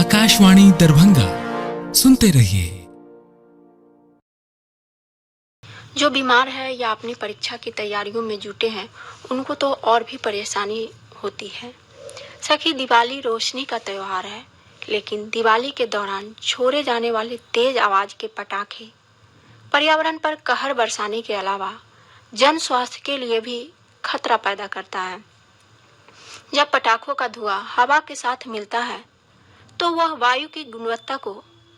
आकाशवाणी दरभंगा, सुनते रहिए। जो बीमार है या अपनी परीक्षा की तैयारियों में जुटे हैं, उनको तो और भी परेशानी होती है। सखी, दिवाली रोशनी का त्योहार है, लेकिन दिवाली के दौरान छोड़े जाने वाले तेज आवाज के पटाखे पर्यावरण पर कहर बरसाने के अलावा जन स्वास्थ्य के लिए भी खतरा पैदा करता है। जब पटाखों का धुआं हवा के साथ मिलता है, तो वह वायु की गुणवत्ता को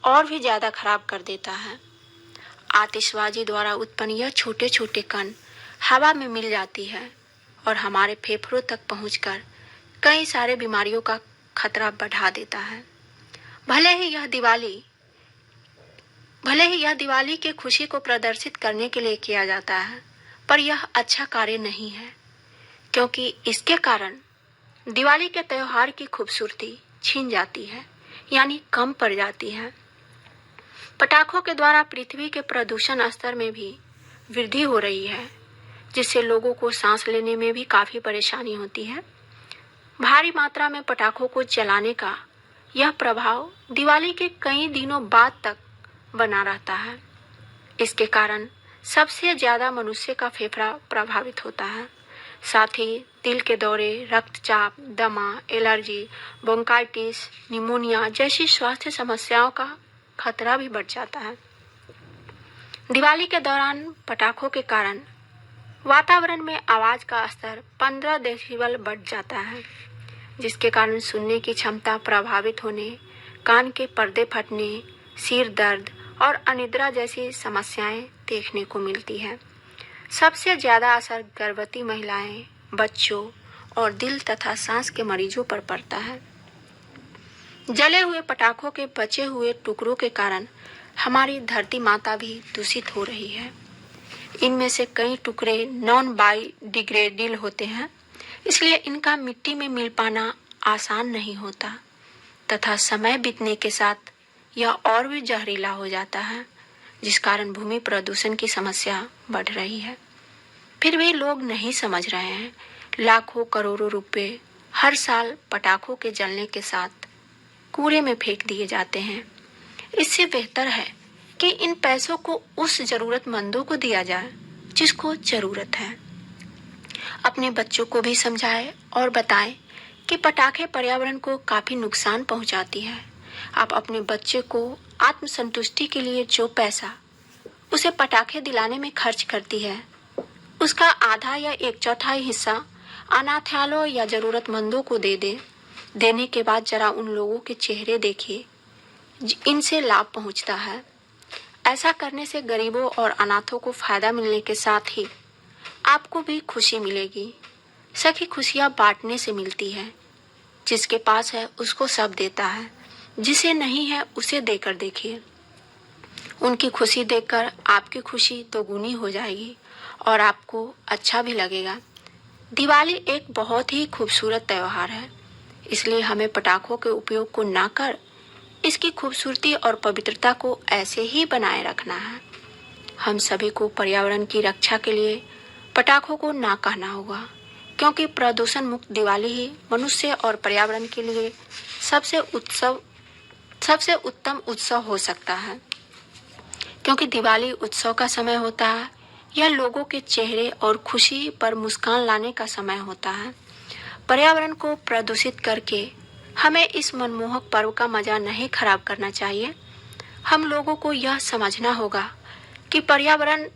और भी ज्यादा खराब कर देता है। आतिशबाजी द्वारा उत्पन्न यह छोटे छोटे कण हवा में मिल जाती है और हमारे फेफड़ों तक पहुंचकर कई सारे बीमारियों का खतरा बढ़ा देता है। भले ही यह दिवाली के खुशी को प्रदर्शित करने के लिए किया जाता है, पर यह अच्छा कार्य नहीं है, क्योंकि इसके कारण दिवाली के त्योहार की खूबसूरती छीन जाती है, यानी कम पड़ जाती है। पटाखों के द्वारा पृथ्वी के प्रदूषण स्तर में भी वृद्धि हो रही है, जिससे लोगों को सांस लेने में भी काफी परेशानी होती है। भारी मात्रा में पटाखों को जलाने का यह प्रभाव दिवाली के कई दिनों बाद तक बना रहता है। इसके कारण सबसे ज्यादा मनुष्य का फेफड़ा प्रभावित होता है। साथ ही दिल के दौरे, रक्तचाप, दमा, एलर्जी, ब्रोंकाइटिस, निमोनिया जैसी स्वास्थ्य समस्याओं का खतरा भी बढ़ जाता है। दिवाली के दौरान पटाखों के कारण वातावरण में आवाज का स्तर 15 डेसिबल बढ़ जाता है, जिसके कारण सुनने की क्षमता प्रभावित होने, कान के पर्दे फटने, सिर दर्द और अनिद्रा जैसी समस्याएं देखने को मिलती है। सबसे ज्यादा असर गर्भवती महिलाएं, बच्चों और दिल तथा सांस के मरीजों पर पड़ता है। जले हुए पटाखों के बचे हुए टुकड़ों के कारण हमारी धरती माता भी दूषित हो रही है। इनमें से कई टुकड़े नॉन बायोडिग्रेडेबल होते हैं, इसलिए इनका मिट्टी में मिल पाना आसान नहीं होता तथा समय बीतने के साथ यह और भी जहरीला हो जाता है, जिस कारण भूमि प्रदूषण की समस्या बढ़ रही है। फिर भी लोग नहीं समझ रहे हैं। लाखों करोड़ों रुपए हर साल पटाखों के जलने के साथ कूड़े में फेंक दिए जाते हैं। इससे बेहतर है कि इन पैसों को उस जरूरतमंदों को दिया जाए जिसको जरूरत है। अपने बच्चों को भी समझाएं और बताएं कि पटाखे पर्यावरण को काफी नुकसान पहुंचाती है। आप अपने बच्चे को आत्मसंतुष्टि के लिए जो पैसा उसे पटाखे दिलाने में खर्च करती है, उसका आधा या 1/4 हिस्सा अनाथालयों या जरूरतमंदों को दे दे। देने के बाद जरा उन लोगों के चेहरे देखिए, इनसे लाभ पहुंचता है। ऐसा करने से गरीबों और अनाथों को फायदा मिलने के साथ ही आपको भी खुशी मिलेगी। सखी, खुशियां बांटने से मिलती है। जिसके पास है उसको सब देता है, जिसे नहीं है उसे देकर देखिए। उनकी खुशी देखकर आपकी खुशी दोगुनी हो जाएगी और आपको अच्छा भी लगेगा। दिवाली एक बहुत ही खूबसूरत त्योहार है, इसलिए हमें पटाखों के उपयोग को ना कर इसकी खूबसूरती और पवित्रता को ऐसे ही बनाए रखना है। हम सभी को पर्यावरण की रक्षा के लिए पटाखों को ना कहना होगा, क्योंकि प्रदूषण मुक्त दिवाली ही मनुष्य और पर्यावरण के लिए सबसे उत्तम उत्सव हो सकता है। क्योंकि दिवाली उत्सव का समय होता है, यह लोगों के चेहरे और खुशी पर मुस्कान लाने का समय होता है। पर्यावरण को प्रदूषित करके हमें इस मनमोहक पर्व का मजा नहीं खराब करना चाहिए। हम लोगों को यह समझना होगा कि पर्यावरण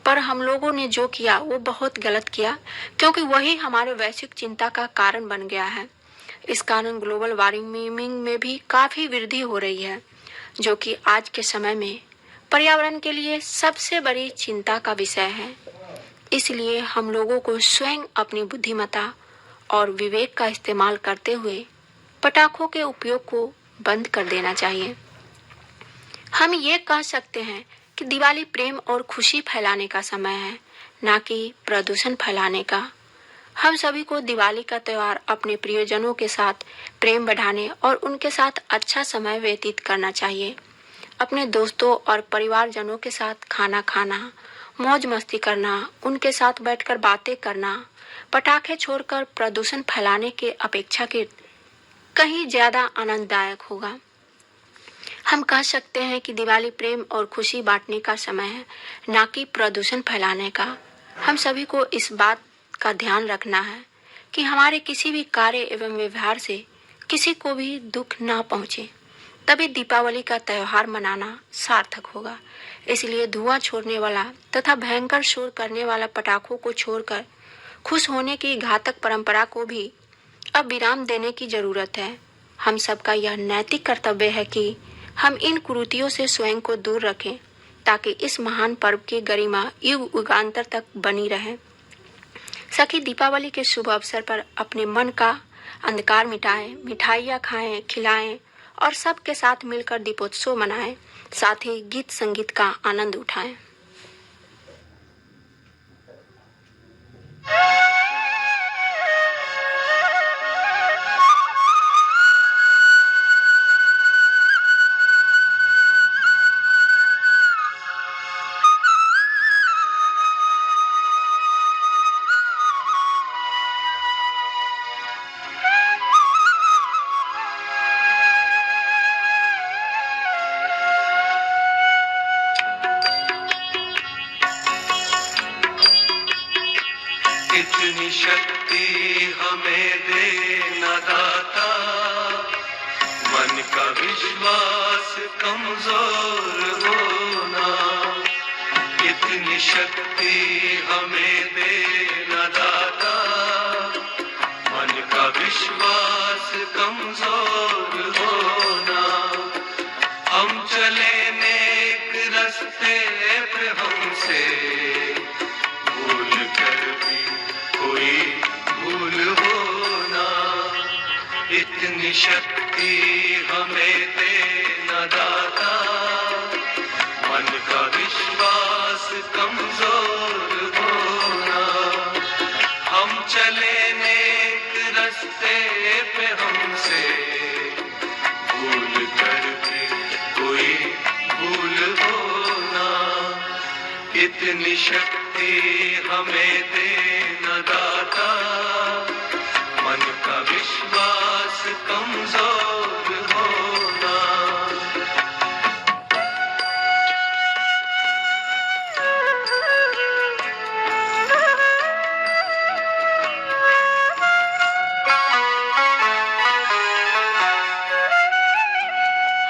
पर हम लोगों ने जो किया वो बहुत गलत किया, क्योंकि वही हमारे वैश्विक चिंता का कारण बन गया है। इस कारण ग्लोबल वार्मिंग में भी काफी वृद्धि हो रही है, जो कि आज के समय में पर्यावरण के लिए सबसे बड़ी चिंता का विषय है। इसलिए हम लोगों को स्वयं अपनी बुद्धिमत्ता और विवेक का इस्तेमाल करते हुए पटाखों के उपयोग को बंद कर देना चाहिए। हम ये कह सकते हैं कि दिवाली प्रेम और खुशी फैलाने का समय है, ना कि प्रदूषण फैलाने का। हम सभी को दिवाली का त्योहार अपने प्रियजनों के साथ प्रेम बढ़ाने और उनके साथ अच्छा समय व्यतीत करना चाहिए। अपने दोस्तों और परिवारजनों के साथ खाना खाना, मौज मस्ती करना, उनके साथ बैठकर बातें करना, पटाखे छोड़कर प्रदूषण फैलाने के अपेक्षाकृत कहीं ज्यादा आनंददायक होगा। हम कह सकते हैं कि दिवाली प्रेम और खुशी बांटने का समय है, ना कि प्रदूषण फैलाने का। हम सभी को इस बात का ध्यान रखना है कि हमारे किसी भी कार्य एवं व्यवहार से किसी को भी दुख ना पहुंचे, तभी दीपावली का त्यौहार मनाना सार्थक होगा। इसलिए धुआं छोड़ने वाला तथा भयंकर शोर करने वाला पटाखों को छोड़कर खुश होने की घातक परंपरा को भी अब विराम देने की जरूरत है। हम सबका यह नैतिक कर्तव्य है कि हम इन कुरीतियों से स्वयं को दूर रखें, ताकि इस महान पर्व की गरिमा युग युगांतर तक बनी रहे। सखी, दीपावली के शुभ अवसर पर अपने मन का अंधकार मिटाएं, मिठाइयाँ खाएं, खिलाएं और सबके साथ मिलकर दीपोत्सव मनाएं, साथ ही गीत संगीत का आनंद उठाएं। इतनी शक्ति हमें दे न दाता, मन का विश्वास कमजोर होना। इतनी शक्ति हमें दे न दाता, मन का विश्वास कमजोर होना। हम चले नेक रास्ते पे, हमसे भूल कर भी कोई भूल होना। इतनी शक्ति हमें दे न दाता, मन का विश्वास कमजोर होना। हम चले नेक रास्ते पे, हमसे भूल कर भी कोई भूल होना। इतनी शक्ति हमें दे न दाता, मन का विश्वास कमजोर होना।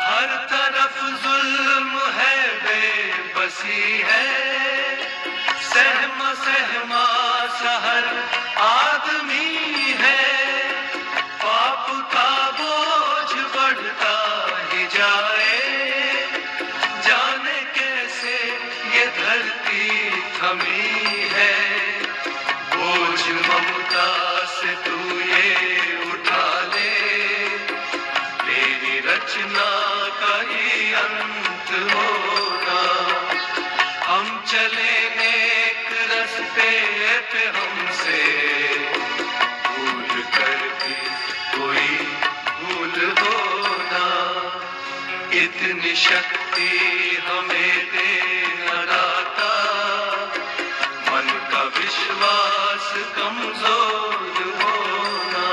हर तरफ जुल्म है, बेबसी है, सहमा सहमा सहर आदमी है। पाप का बोझ बढ़ता ही जाए, जाने कैसे ये धरती थमी है। बोझ ममता से तू ये उठा ले, तेरी रचना का ही अंत होगा। हम चले नेक रास्ते पे, हमसे भूल कर भी कोई भूल होना। इतनी शक्ति हमें दे न दाता, मन का विश्वास कमजोर होना।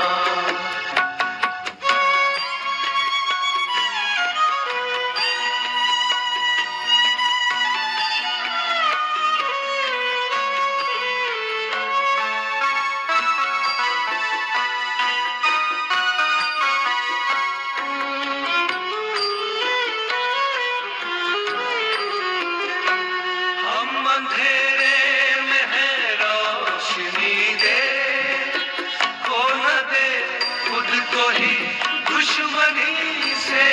हम अंधेरे में है, रोशनी दे, खो न दे खुद को ही दुश्मनी से।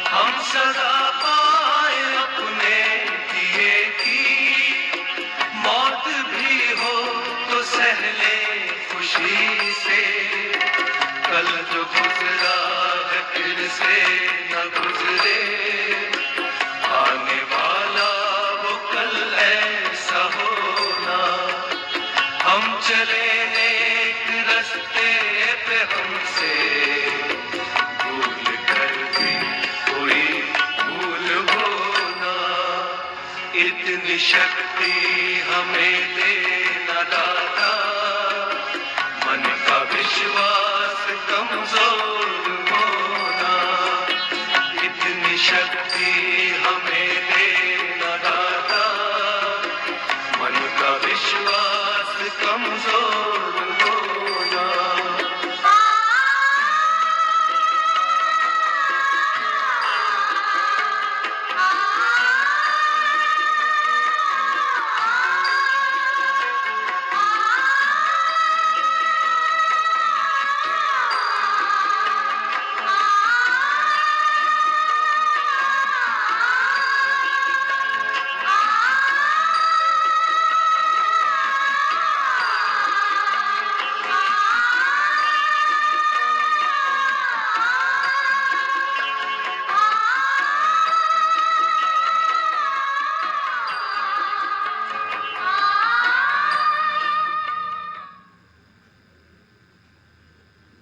हम सजा पाए अपने दिए की, मौत भी हो तो सहले खुशी से। कल जो गुजरा है फिर से न गुजरे, आने वाला वो कल ऐसा होना। हम चले नेक रास्ते पे, हमसे भूल कर भी कोई भूल होना। इतनी शक्ति हमें दे न दाता, मन का विश्वास कमजोर शक्ति हमें देना दाता, मन का विश्वास कमजोर होना।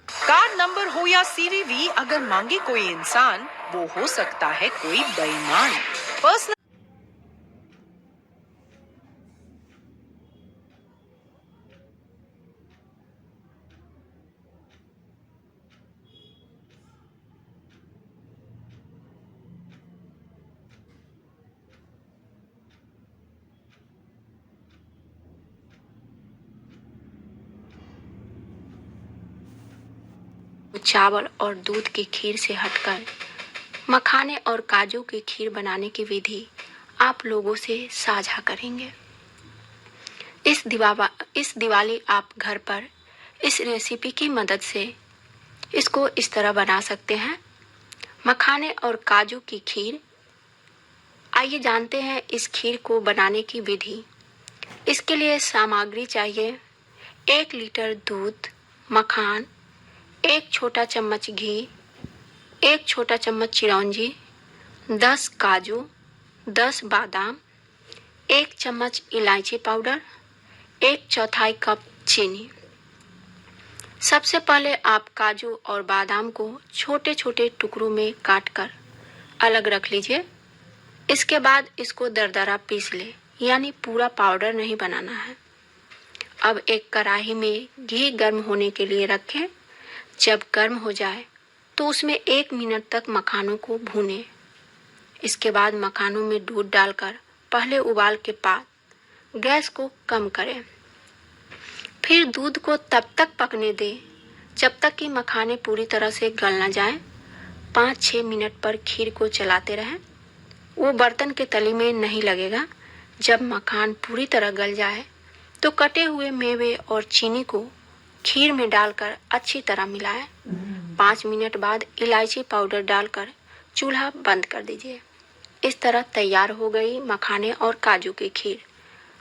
कार्ड नंबर हो या सीवीवी, अगर मांगे कोई इंसान, वो हो सकता है कोई बेईमान। पर्सनल चावल और दूध की खीर से हटकर मखाने और काजू की खीर बनाने की विधि आप लोगों से साझा करेंगे। इस दिवाली आप घर पर इस रेसिपी की मदद से इसको इस तरह बना सकते हैं। मखाने और काजू की खीर। आइए जानते हैं इस खीर को बनाने की विधि। इसके लिए सामग्री चाहिए 1 लीटर दूध, मखान, 1 छोटा चम्मच घी, 1 छोटा चम्मच चिरौंजी, 10 काजू, 10 बादाम, 1 चम्मच इलायची पाउडर, 1/4 कप चीनी। सबसे पहले आप काजू और बादाम को छोटे छोटे टुकड़ों में काटकर अलग रख लीजिए। इसके बाद इसको दरदरा पीस ले, यानी पूरा पाउडर नहीं बनाना है। अब एक कढ़ाई में घी गर्म होने के लिए रखें। जब गर्म हो जाए तो उसमें 1 मिनट तक मखानों को भूनें। इसके बाद मखानों में दूध डालकर पहले उबाल के बाद गैस को कम करें। फिर दूध को तब तक पकने दें जब तक कि मखाने पूरी तरह से गल न जाएं। 5-6 मिनट पर खीर को चलाते रहें। वो बर्तन के तली में नहीं लगेगा। जब मखान पूरी तरह गल जाए तो कटे हुए मेवे और चीनी को खीर में डालकर अच्छी तरह मिलाएं। 5 मिनट बाद इलायची पाउडर डालकर चूल्हा बंद कर दीजिए। इस तरह तैयार हो गई मखाने और काजू की खीर।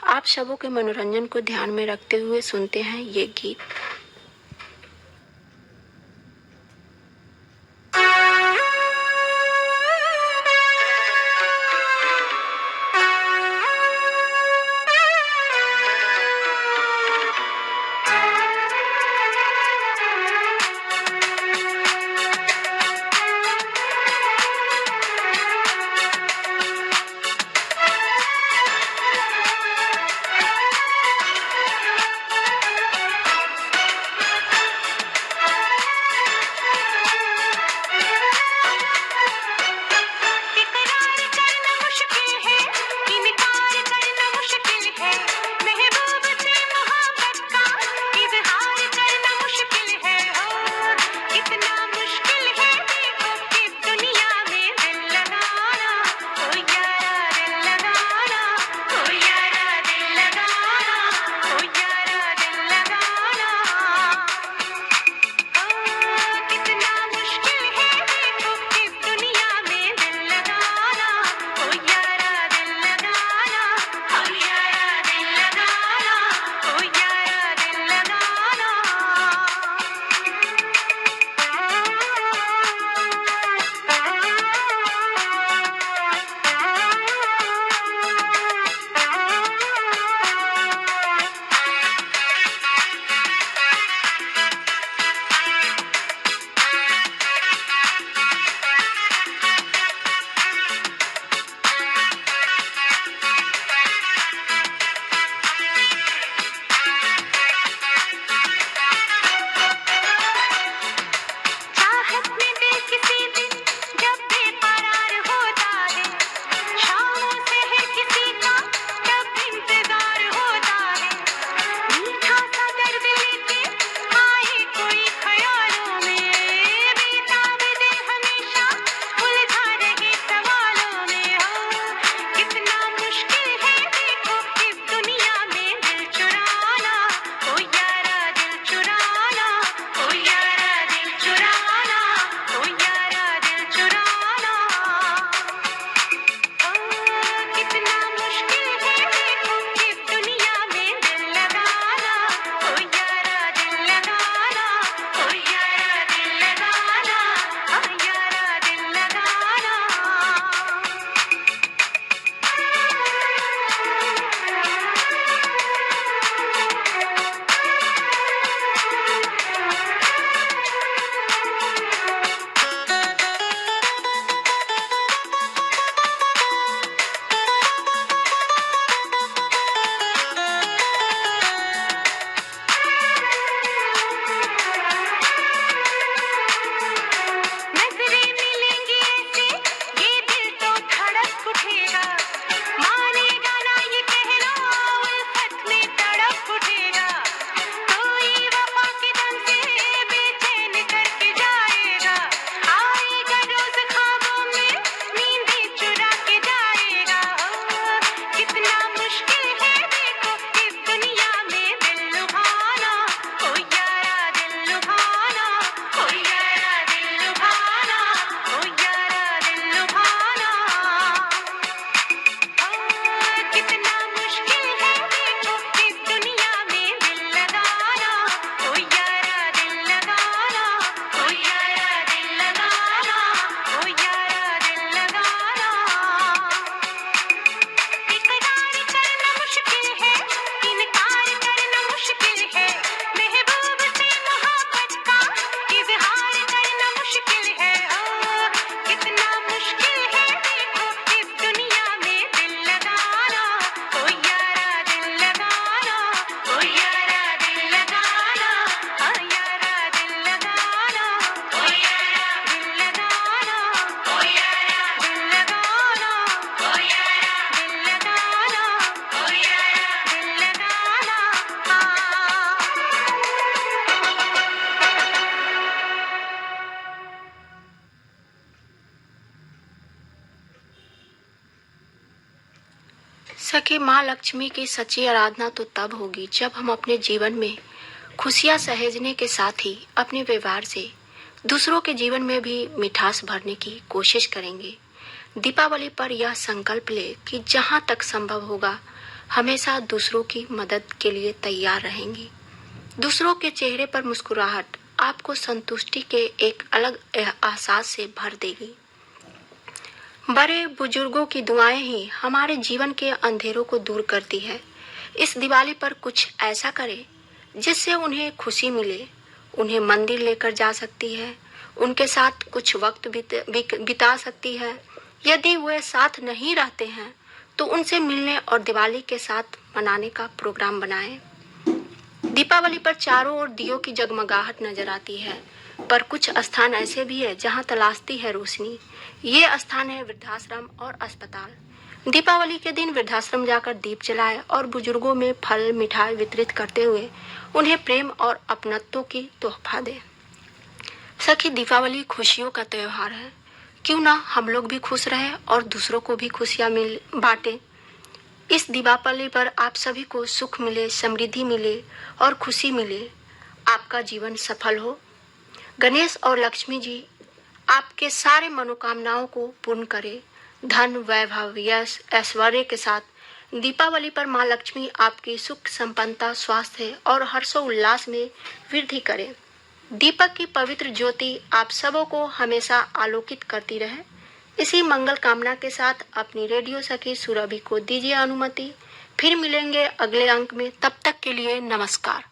आप सबों के मनोरंजन को ध्यान में रखते हुए सुनते हैं ये गीत। सखी, माँ लक्ष्मी की सच्ची आराधना तो तब होगी जब हम अपने जीवन में खुशियाँ सहेजने के साथ ही अपने व्यवहार से दूसरों के जीवन में भी मिठास भरने की कोशिश करेंगे। दीपावली पर यह संकल्प ले कि जहाँ तक संभव होगा हमेशा दूसरों की मदद के लिए तैयार रहेंगी। दूसरों के चेहरे पर मुस्कुराहट आपको संतुष्टि के एक अलग एहसास से भर देगी। बड़े बुजुर्गों की दुआएं ही हमारे जीवन के अंधेरों को दूर करती है। इस दिवाली पर कुछ ऐसा करें जिससे उन्हें खुशी मिले। उन्हें मंदिर लेकर जा सकती है, उनके साथ कुछ वक्त बिता सकती है। यदि वे साथ नहीं रहते हैं तो उनसे मिलने और दिवाली के साथ मनाने का प्रोग्राम बनाएं। दीपावली पर चारों ओर दियों की जगमगाहट नजर आती है, पर कुछ स्थान ऐसे भी है जहां तलाशती है रोशनी। ये स्थान है वृद्धाश्रम और अस्पताल। दीपावली के दिन वृद्धाश्रम जाकर दीप जलाएं और बुजुर्गों में फल मिठाई वितरित करते हुए उन्हें प्रेम और अपनत्व की तोहफा दें। सखी, दीपावली खुशियों का त्योहार है। क्यों ना हम लोग भी खुश रहे और दूसरों को भी खुशियां बांटे। इस दीपावली पर आप सभी को सुख मिले, समृद्धि मिले और खुशी मिले। आपका जीवन सफल हो। गणेश और लक्ष्मी जी आपके सारे मनोकामनाओं को पूर्ण करें। धन, वैभव, यश, ऐश्वर्य के साथ दीपावली पर माँ लक्ष्मी आपकी सुख, संपन्नता, स्वास्थ्य और हर्षोल्लास में वृद्धि करें। दीपक की पवित्र ज्योति आप सबों को हमेशा आलोकित करती रहे। इसी मंगल कामना के साथ अपनी रेडियो सखी सुरभि को दीजिए अनुमति। फिर मिलेंगे अगले अंक में। तब तक के लिए नमस्कार।